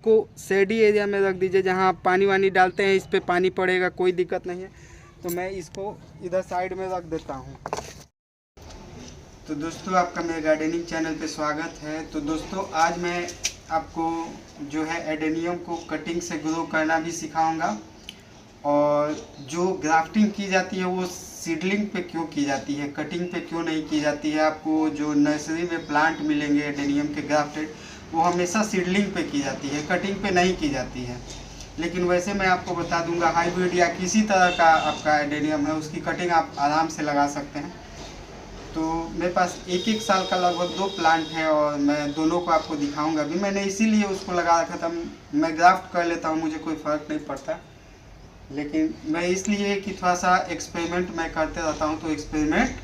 इसको shady area में रख दीजिए, जहाँ आप पानी वानी डालते हैं इस पर पानी पड़ेगा, कोई दिक्कत नहीं है। तो मैं इसको इधर साइड में रख देता हूँ। तो दोस्तों आपका मेरे गार्डनिंग चैनल पे स्वागत है। तो दोस्तों आज मैं आपको जो है एडेनियम को कटिंग से ग्रो करना भी सिखाऊंगा, और जो ग्राफ्टिंग की जाती है वो सीडलिंग पे क्यों की जाती है, कटिंग पे क्यों नहीं की जाती है। आपको जो नर्सरी में प्लांट मिलेंगे एडेनियम के ग्राफ्टेड, वो हमेशा सीडलिंग पे की जाती है, कटिंग पे नहीं की जाती है। लेकिन वैसे मैं आपको बता दूंगा, हाइब्रिड या किसी तरह का आपका एडेनियम है उसकी कटिंग आप आराम से लगा सकते हैं। तो मेरे पास एक साल का लगभग 2 प्लांट है और मैं दोनों को आपको दिखाऊंगा भी। मैंने इसीलिए उसको लगा रखा था। मैं ग्राफ्ट कर लेता हूँ, मुझे कोई फ़र्क नहीं पड़ता, लेकिन मैं इसलिए कि थोड़ा सा एक्सपेरिमेंट मैं करते रहता हूँ। तो एक्सपेरिमेंट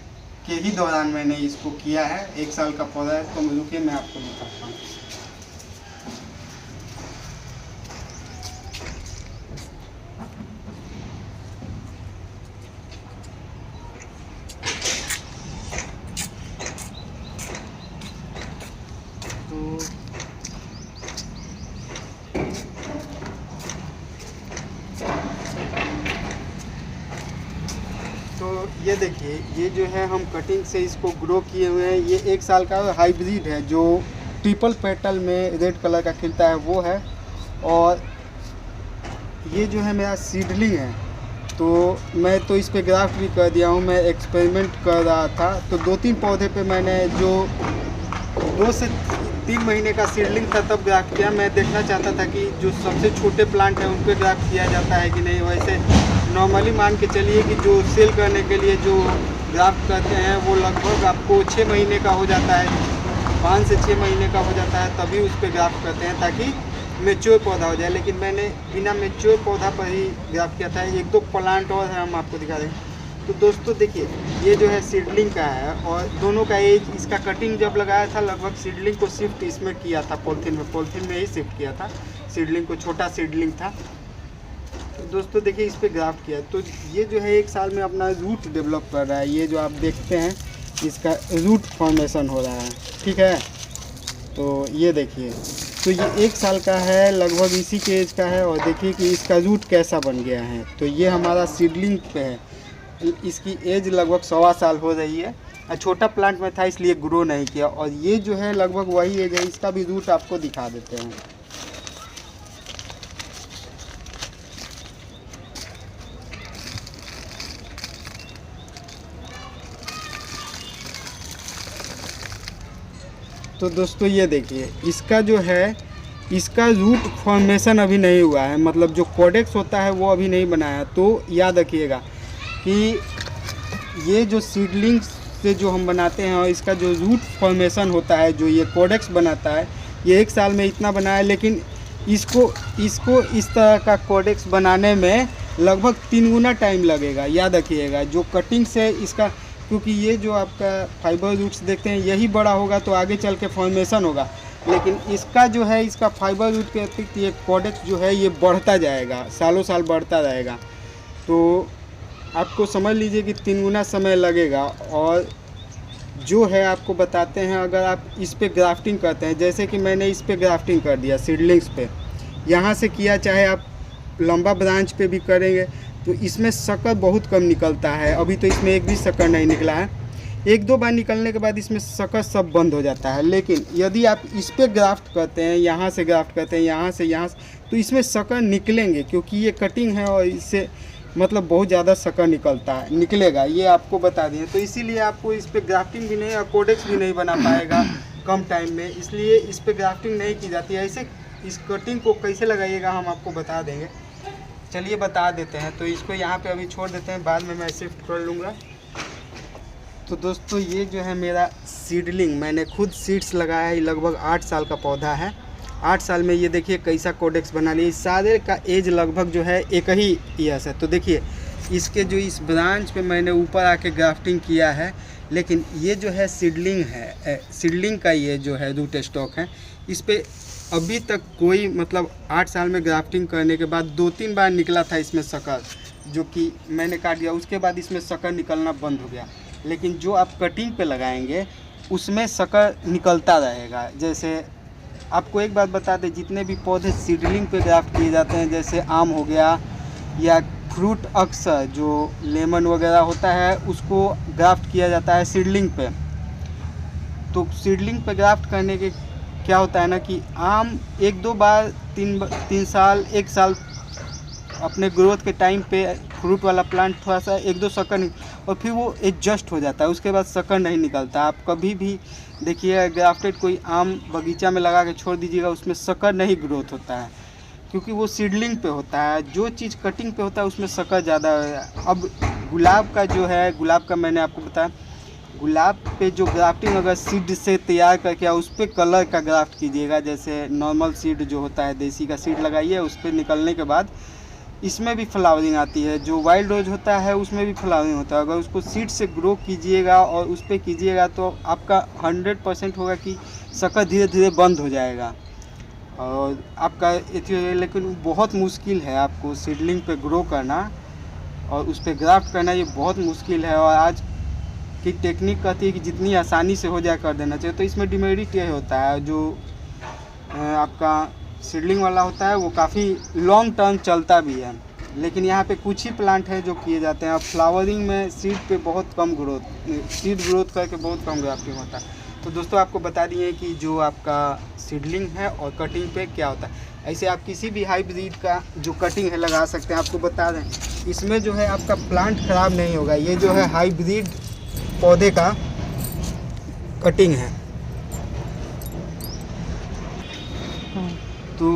के ही दौरान मैंने इसको किया है। 1 साल का पौधा है, तो रुकिए मैं आपको दिखाता हूँ। तो ये देखिए, ये जो है हम कटिंग से इसको ग्रो किए हुए हैं। ये 1 साल का हाइब्रिड है जो ट्रिपल पेटल में रेड कलर का खिलता है, वो है। और ये जो है मेरा सीडलिंग है। तो मैं तो इस पे ग्राफ्ट भी कर दिया हूँ। मैं एक्सपेरिमेंट कर रहा था, तो 2-3 पौधे पे मैंने जो 2 से 3 महीने का सीडलिंग था तब ग्राफ्ट किया। मैं देखना चाहता था कि जो सबसे छोटे प्लांट हैं उन पर ग्राफ्ट किया जाता है कि नहीं। वैसे नॉर्मली मान के चलिए कि जो सेल करने के लिए जो ग्राफ्ट करते हैं वो लगभग आपको 6 महीने का हो जाता है, 5 से 6 महीने का हो जाता है, तभी उस पर ग्राफ्ट करते हैं ताकि मेच्योर पौधा हो जाए। लेकिन मैंने बिना मेच्योर पौधा पर ही ग्राफ्ट किया था। 1-2 प्लांट और है, हम आपको दिखा दें। तो दोस्तों देखिए, ये जो है सीडलिंग का है, और दोनों का एज, इसका कटिंग जब लगाया था लगभग सीडलिंग को शिफ्ट इसमें किया था, पॉलिथीन में ही शिफ्ट किया था सीडलिंग को। छोटा सीडलिंग था। तो दोस्तों देखिए, इस पे ग्राफ्ट किया। तो ये जो है 1 साल में अपना रूट डेवलप कर रहा है। ये जो आप देखते हैं इसका रूट फॉर्मेशन हो रहा है, ठीक है। तो ये देखिए, तो ये 1 साल का है, लगभग इसी के एज का है। और देखिए कि इसका रूट कैसा बन गया है। तो ये हमारा सीडलिंग पे है, इसकी एज लगभग 1.25 साल हो रही है। छोटा प्लांट में था इसलिए ग्रो नहीं किया। और ये जो है लगभग वही एज है। इसका भी रूट आपको दिखा देते हैं। तो दोस्तों ये देखिए, इसका जो है, इसका रूट फॉर्मेशन अभी नहीं हुआ है, मतलब जो कोडेक्स होता है वो अभी नहीं बनाया। तो याद रखिएगा कि ये जो सीडलिंग्स से जो हम बनाते हैं और इसका जो रूट फॉर्मेशन होता है, जो ये कोडेक्स बनाता है, ये 1 साल में इतना बना है। लेकिन इसको इस तरह का कोडेक्स बनाने में लगभग 3 गुना टाइम लगेगा। याद रखिएगा, जो कटिंग से इसका, क्योंकि ये जो आपका फाइबर रूट्स देखते हैं यही बड़ा होगा तो आगे चल के फॉर्मेशन होगा। लेकिन इसका जो है, इसका फाइबर रूट के अतिरिक्त ये कोडेक्स जो है ये बढ़ता जाएगा, सालों साल बढ़ता रहेगा। तो आपको समझ लीजिए कि 3 गुना समय लगेगा। और जो है आपको बताते हैं, अगर आप इस पे ग्राफ्टिंग करते हैं, जैसे कि मैंने इस पे ग्राफ्टिंग कर दिया सीडलिंग्स पे, यहाँ से किया, चाहे आप लंबा ब्रांच पे भी करेंगे, तो इसमें शक्कर बहुत कम निकलता है। अभी तो इसमें एक भी शक्कर नहीं निकला है। 1-2 बार निकलने के बाद इसमें शक्कर सब बंद हो जाता है। लेकिन यदि आप इस पे ग्राफ्ट करते हैं, यहाँ से ग्राफ्ट करते हैं, यहाँ से, तो इसमें शक्कर निकलेंगे, क्योंकि ये कटिंग है और इससे मतलब बहुत ज़्यादा शक्कर निकलेगा, ये आपको बता दिए। तो इसीलिए आपको इस पे ग्राफ्टिंग भी नहीं और कोडेक्स भी नहीं बना पाएगा कम टाइम में, इसलिए इस पे ग्राफ्टिंग नहीं की जाती है। ऐसे इस कटिंग को कैसे लगाइएगा हम आपको बता देंगे, चलिए बता देते हैं। तो इसको यहाँ पे अभी छोड़ देते हैं, बाद में मैं शिफ्ट कर लूँगा। तो दोस्तों ये जो है मेरा सीडलिंग, मैंने खुद सीड्स लगाया है। लगभग 8 साल का पौधा है। 8 साल में ये देखिए कैसा कोडेक्स बना लिया। इस सारे का एज लगभग जो है 1 ही ईयर्स है। तो देखिए इसके जो इस ब्रांच पे मैंने ऊपर आके ग्राफ्टिंग किया है, लेकिन ये जो है सीडलिंग है, सीडलिंग का ये जो है रूट स्टॉक है, इस पे अभी तक कोई, मतलब 8 साल में ग्राफ्टिंग करने के बाद 2-3 बार निकला था इसमें शक्कर, जो कि मैंने काट दिया। उसके बाद इसमें शक्कर निकलना बंद हो गया। लेकिन जो आप कटिंग पे लगाएंगे उसमें शक्कर निकलता रहेगा। जैसे आपको एक बात बता दें, जितने भी पौधे सीडलिंग पे ग्राफ्ट किए जाते हैं, जैसे आम हो गया या फ्रूट अक्सर जो लेमन वगैरह होता है उसको ग्राफ्ट किया जाता है सीडलिंग पे। तो सीडलिंग पे ग्राफ्ट करने के क्या होता है ना कि आम एक दो बार तीन साल एक साल अपने ग्रोथ के टाइम पे फ्रूट वाला प्लांट थोड़ा सा एक दो शक्कर और फिर वो एडजस्ट हो जाता है, उसके बाद शक्कर नहीं निकलता। आप कभी भी देखिए ग्राफ्टेड कोई आम बगीचा में लगा के छोड़ दीजिएगा, उसमें शक्कर नहीं ग्रोथ होता है, क्योंकि वो सीडलिंग पे होता है। जो चीज़ कटिंग पे होता है उसमें शक्कर ज़्यादा है। अब गुलाब का जो है, गुलाब का मैंने आपको बताया, गुलाब पे जो ग्राफ्टिंग अगर सीड से तैयार करके उस पर कलर का ग्राफ्ट कीजिएगा, जैसे नॉर्मल सीड जो होता है देसी का सीड लगाइए, उस पर निकलने के बाद इसमें भी फ्लावरिंग आती है। जो वाइल्ड रोज होता है उसमें भी फ्लावरिंग होता है। अगर उसको सीड से ग्रो कीजिएगा और उस पर कीजिएगा तो आपका 100% होगा कि शक्कर धीरे धीरे बंद हो जाएगा और आपका लेकिन बहुत मुश्किल है आपको सीडलिंग पे ग्रो करना और उस पर ग्राफ्ट करना, ये बहुत मुश्किल है। और आज की टेक्निक कहती है कि जितनी आसानी से हो जाए कर देना चाहिए। तो इसमें डिमेरिट ये होता है, जो आपका सीडलिंग वाला होता है वो काफ़ी लॉन्ग टर्म चलता भी है, लेकिन यहाँ पे कुछ ही प्लांट है जो किए जाते हैं। और फ्लावरिंग में सीड पे बहुत कम सीड ग्रोथ करके बहुत कम ग्राफ्टिंग होता है। तो दोस्तों आपको बता दिए कि जो आपका सीडलिंग है और कटिंग पे क्या होता है। ऐसे आप किसी भी हाइब्रिड का जो कटिंग है लगा सकते हैं। आपको बता दें इसमें जो है आपका प्लांट ख़राब नहीं होगा। ये जो है हाइब्रिड पौधे का कटिंग है। तो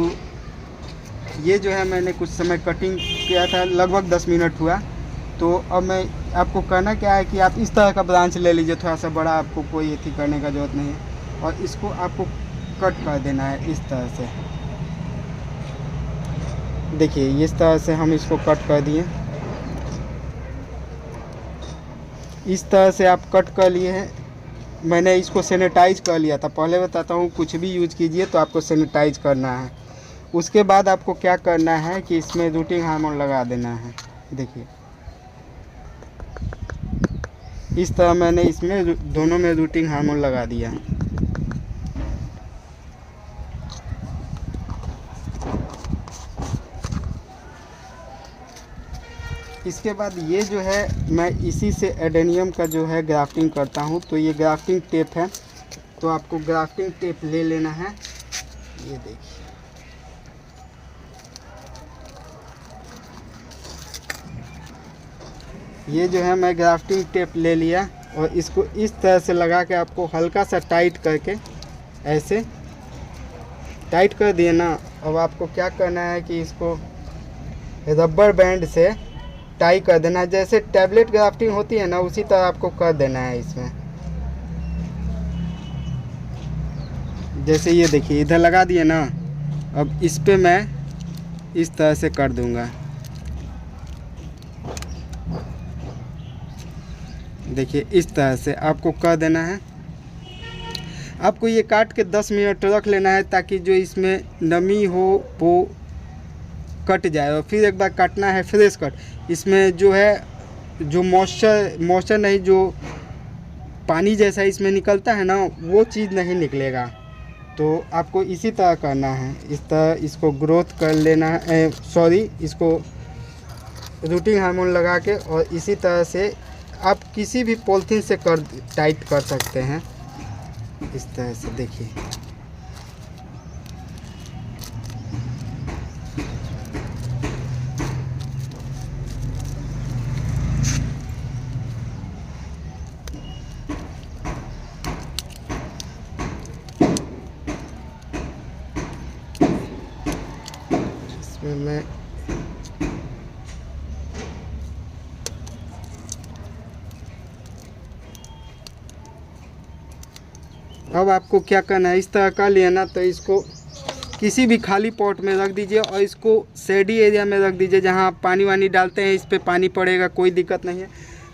ये जो है मैंने कुछ समय कटिंग किया था, लगभग 10 मिनट हुआ। तो अब मैं आपको करना क्या है कि आप इस तरह का ब्रांच ले लीजिए, थोड़ा सा बड़ा, आपको कोई एथी करने का ज़रूरत नहीं है। और इसको आपको कट कर देना है इस तरह से। देखिए इस तरह से हम इसको कट कर दिए। इस तरह से आप कट कर लिए हैं। मैंने इसको सैनिटाइज कर लिया था। पहले बताता हूँ, कुछ भी यूज कीजिए तो आपको सैनिटाइज करना है। उसके बाद आपको क्या करना है कि इसमें रूटिंग हार्मोन लगा देना है। देखिए इस तरह मैंने इसमें दोनों में रूटिंग हार्मोन लगा दिया। इसके बाद ये जो है मैं इसी से एडेनियम का जो है ग्राफ्टिंग करता हूँ। तो ये ग्राफ्टिंग टेप है, तो आपको ग्राफ्टिंग टेप ले लेना है। ये देखिए ये जो है मैं ग्राफ्टिंग टेप ले लिया और इसको इस तरह से लगा के आपको हल्का सा टाइट करके ऐसे टाइट कर दिए ना। अब आपको क्या करना है कि इसको रबर बैंड से टाई कर देना है। जैसे टैबलेट ग्राफ्टिंग होती है ना, उसी तरह आपको कर देना है इसमें। जैसे ये देखिए इधर लगा दिए ना, अब इस पे मैं इस तरह से कर दूंगा। देखिए इस तरह से आपको कर देना है। आपको ये काट के 10 मिनट रख लेना है ताकि जो इसमें नमी हो वो कट जाए। और फिर एक बार काटना है फ्रेश कट। इसमें जो है जो मॉइस्चर नहीं, जो पानी जैसा इसमें निकलता है ना, वो चीज़ नहीं निकलेगा। तो आपको इसी तरह करना है। इस तरह इसको ग्रोथ कर लेना है, इसको रूटिंग हार्मोन लगा के। और इसी तरह से आप किसी भी पॉलीथीन से टाइट कर सकते हैं इस तरह से। देखिए इसमें मैं अब आपको क्या करना है, इस तरह कर लिया ना, तो इसको किसी भी खाली पॉट में रख दीजिए और इसको शेडी एरिया में रख दीजिए जहाँ आप पानी वानी डालते हैं। इस पे पानी पड़ेगा, कोई दिक्कत नहीं है।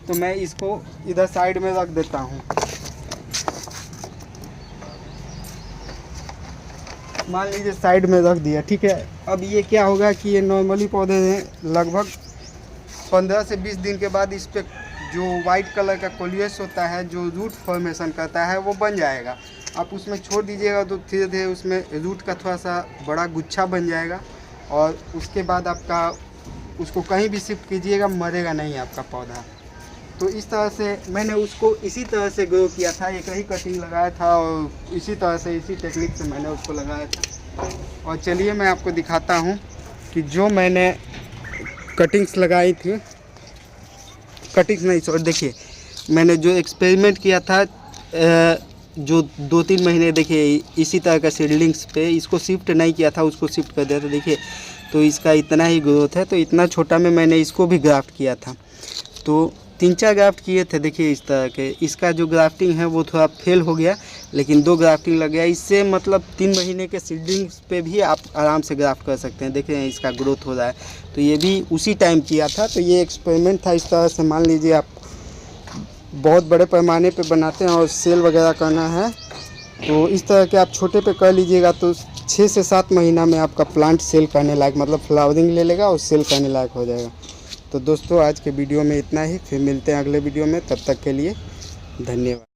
तो मैं इसको इधर साइड में रख देता हूँ। मान लीजिए साइड में रख दिया, ठीक है। अब ये क्या होगा कि ये नॉर्मली पौधे हैं, लगभग 15 से 20 दिन के बाद इस पर जो वाइट कलर का कोलियस होता है, जो रूट फॉर्मेशन करता है, वो बन जाएगा। आप उसमें छोड़ दीजिएगा तो धीरे धीरे उसमें रूट का थोड़ा सा बड़ा गुच्छा बन जाएगा और उसके बाद आपका उसको कहीं भी शिफ्ट कीजिएगा, मरेगा नहीं आपका पौधा। तो इस तरह से मैंने उसको इसी तरह से ग्रो किया था, एक ही कटिंग लगाया था और इसी तरह से इसी टेक्निक से मैंने उसको लगाया था। और चलिए मैं आपको दिखाता हूँ कि जो मैंने कटिंग्स लगाई थी, कटिंग्स नहीं सॉरी, देखिए मैंने जो एक्सपेरिमेंट किया था जो 2-3 महीने देखिए इसी तरह का सीडलिंग्स पे इसको शिफ्ट नहीं किया था, उसको शिफ्ट कर दिया था। देखिए तो इसका इतना ही ग्रोथ है। तो इतना छोटा में मैंने इसको भी ग्राफ्ट किया था, तो 3-4 ग्राफ्ट किए थे। देखिए इस तरह के इसका जो ग्राफ्टिंग है वो थोड़ा फेल हो गया, लेकिन 2 ग्राफ्टिंग लग गया। इससे मतलब 3 महीने के सीडलिंग्स पे भी आप आराम से ग्राफ्ट कर सकते हैं। देखिए इसका ग्रोथ हो रहा है। तो ये भी उसी टाइम किया था। तो ये एक्सपेरिमेंट था। इस तरह से मान लीजिए आप बहुत बड़े पैमाने पे बनाते हैं और सेल वगैरह करना है तो इस तरह के आप छोटे पे कर लीजिएगा तो 6 से 7 महीना में आपका प्लांट सेल करने लायक, मतलब फ्लावरिंग ले लेगा और सेल करने लायक हो जाएगा। तो दोस्तों आज के वीडियो में इतना ही, फिर मिलते हैं अगले वीडियो में। तब तक के लिए धन्यवाद।